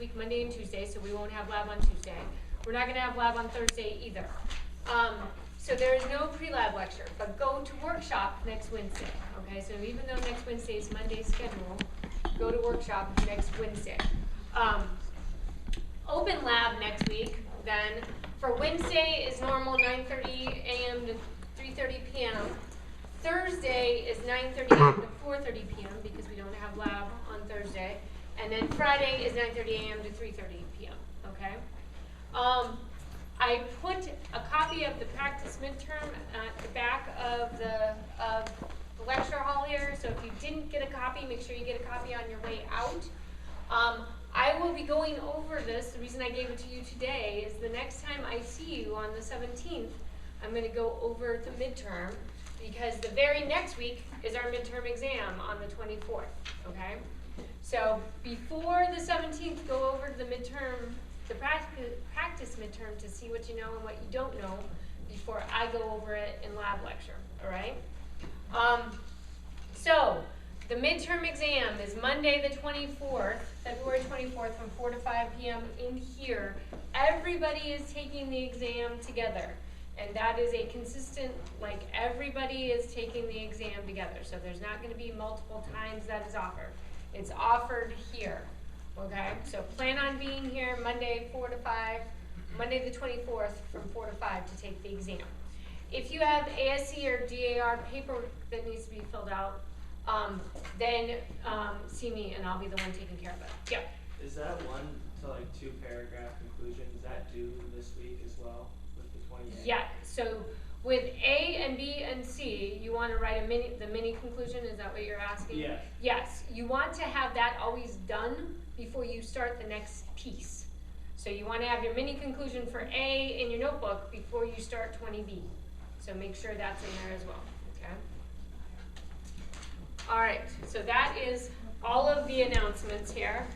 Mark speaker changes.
Speaker 1: week, Monday and Tuesday, so we won't have lab on Tuesday. We're not gonna have lab on Thursday either. So there is no pre-lab lecture, but go to workshop next Wednesday, okay? So even though next Wednesday is Monday's schedule, go to workshop next Wednesday. Open lab next week, then for Wednesday is normal 9:30 a.m. to 3:30 p.m. Thursday is 9:30 a.m. to 4:30 p.m. because we don't have lab on Thursday. And then Friday is 9:30 a.m. to 3:30 p.m., okay? I put a copy of the practice midterm at the back of the lecture hall here, so if you didn't get a copy, make sure you get a copy on your way out. I will be going over this. The reason I gave it to you today is the next time I see you on the 17th, I'm going to go over the midterm because the very next week is our midterm exam on the 24th, okay? So before the 17th, go over the midterm, the practice midterm to see what you know and what you don't know before I go over it in lab lecture, all right? So the midterm exam is Monday the 24th, February 24th from 4 to 5 p.m. in here. Everybody is taking the exam together. And that is a consistent, like everybody is taking the exam together. So there's not going to be multiple times that is offered. It's offered here, okay? So plan on being here Monday 4 to 5, Monday the 24th from 4 to 5 to take the exam. If you have ASC or DAR paperwork that needs to be filled out, then see me and I'll be the one taking care of it. Yeah.
Speaker 2: Is that 1 to like 2 paragraph conclusion, is that due this week as well with the 28th?
Speaker 1: Yeah, so with A and B and C, you want to write the mini conclusion, is that what you're asking?
Speaker 2: Yeah.
Speaker 1: Yes, you want to have that always done before you start the next piece. So you want to have your mini conclusion for A in your notebook before you start 20B. So make sure that's in there as well, okay? All right, so that is all of the announcements here.